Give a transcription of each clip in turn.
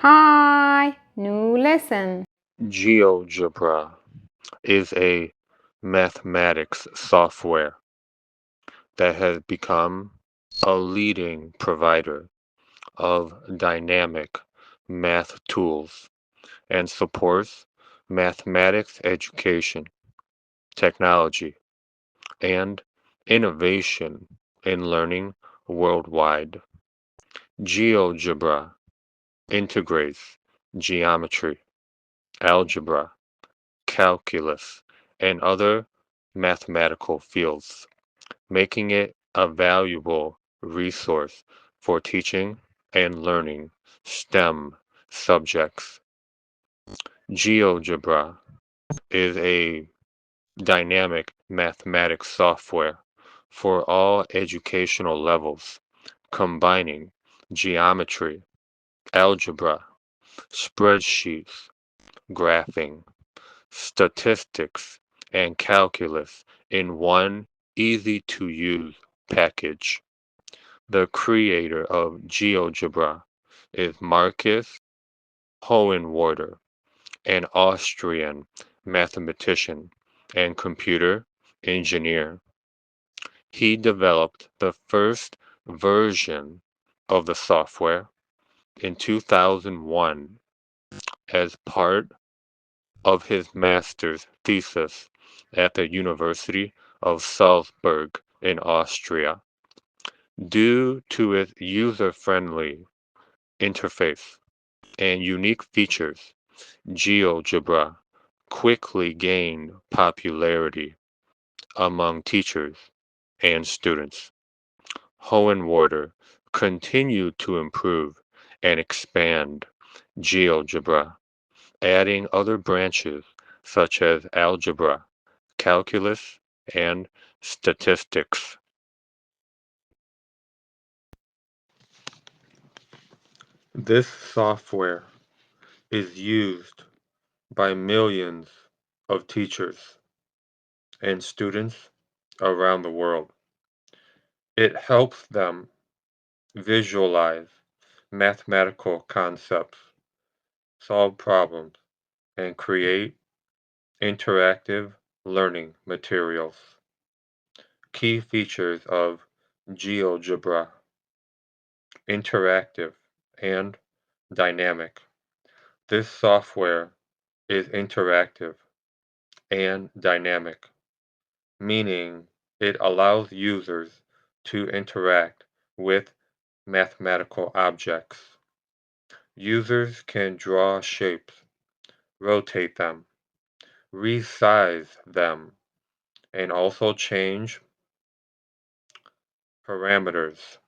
Hi, new lesson. GeoGebra is a mathematics software that has become a leading provider of dynamic math tools and supports mathematics education, technology, and innovation in learning worldwide. GeoGebra integrates geometry, algebra, calculus, and other mathematical fields, making it a valuable resource for teaching and learning STEM subjects. GeoGebra is a dynamic mathematics software for all educational levels, combining geometry, algebra, spreadsheets, graphing, statistics, and calculus in one easy-to-use package. The creator of GeoGebra is Marcus Hohenwarter, an Austrian mathematician and computer engineer. He developed the first version of the software in 2001 as part of his master's thesis at the University of Salzburg in Austria. Due to its user-friendly interface and unique features, GeoGebra quickly gained popularity among teachers and students. Hohenwarter continued to improve and expand GeoGebra, adding other branches such as algebra, calculus, and statistics. This software is used by millions of teachers and students around the world. It helps them visualize mathematical concepts, solve problems, and create interactive learning materials. Key features of GeoGebra: interactive and dynamic. This software is interactive and dynamic, meaning it allows users to interact with mathematical objects. Users can draw shapes, rotate them, resize them, and also change parameters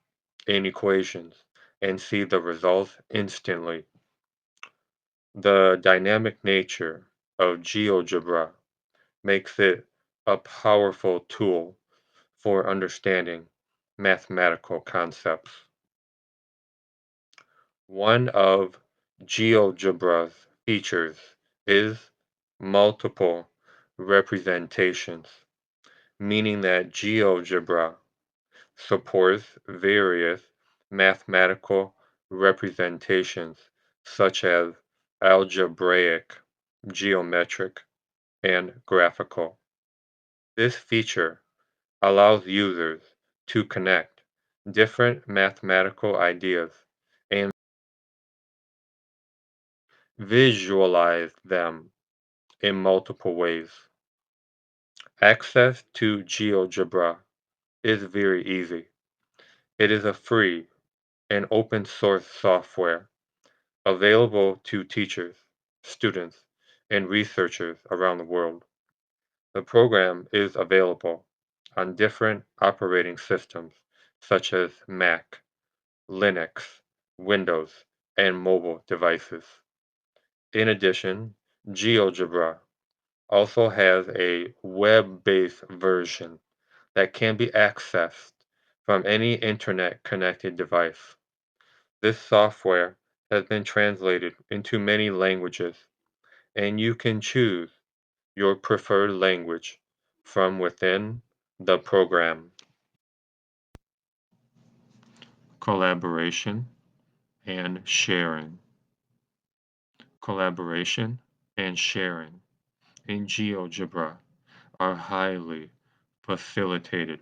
in equations and see the results instantly. The dynamic nature of GeoGebra makes it a powerful tool for understanding mathematical concepts. One of GeoGebra's features is multiple representations, meaning that GeoGebra supports various mathematical representations such as algebraic, geometric, and graphical. This feature allows users to connect different mathematical ideas and visualize them in multiple ways. Access to GeoGebra is very easy. It is a free and open source software available to teachers, students, and researchers around the world. The program is available on different operating systems such as Mac, Linux, Windows, and mobile devices. In addition, GeoGebra also has a web-based version that can be accessed from any internet-connected device. This software has been translated into many languages, and you can choose your preferred language from within the program. Collaboration and sharing. Collaboration and sharing in GeoGebra are highly facilitated.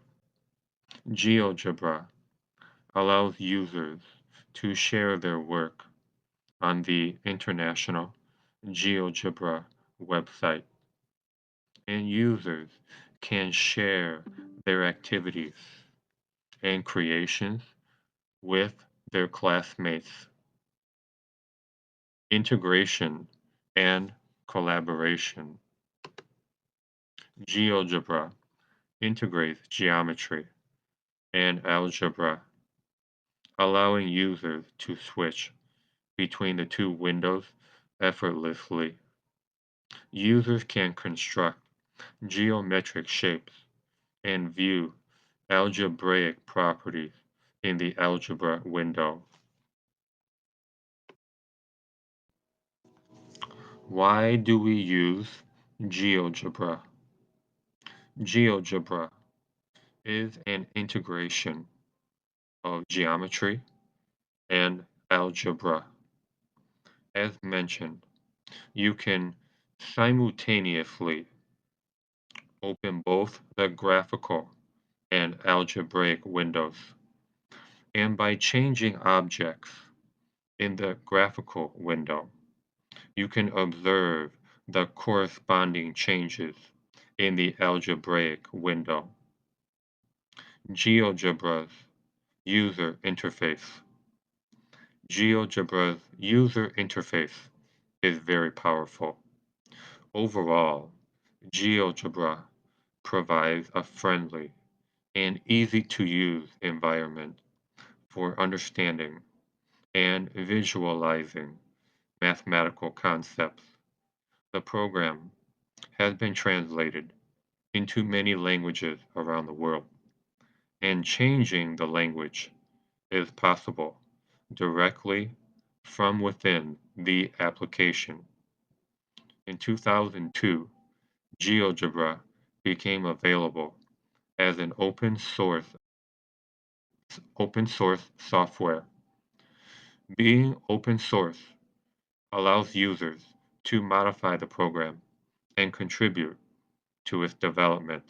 GeoGebra allows users to share their work on the International GeoGebra website, and users can share their activities and creations with their classmates. Integration and collaboration. GeoGebra integrates geometry and algebra, allowing users to switch between the two windows effortlessly. Users can construct geometric shapes and view algebraic properties in the algebra window. Why do we use GeoGebra? GeoGebra is an integration of geometry and algebra. As mentioned, you can simultaneously open both the graphical and algebraic windows, and by changing objects in the graphical window, you can observe the corresponding changes in the algebraic window. GeoGebra's user interface. GeoGebra's user interface is very powerful. Overall, GeoGebra provides a friendly and easy-to-use environment for understanding and visualizing mathematical concepts. The program has been translated into many languages around the world, and changing the language is possible directly from within the application. In 2002, GeoGebra became available as an open source software. Being open source allows users to modify the program and contribute to its development.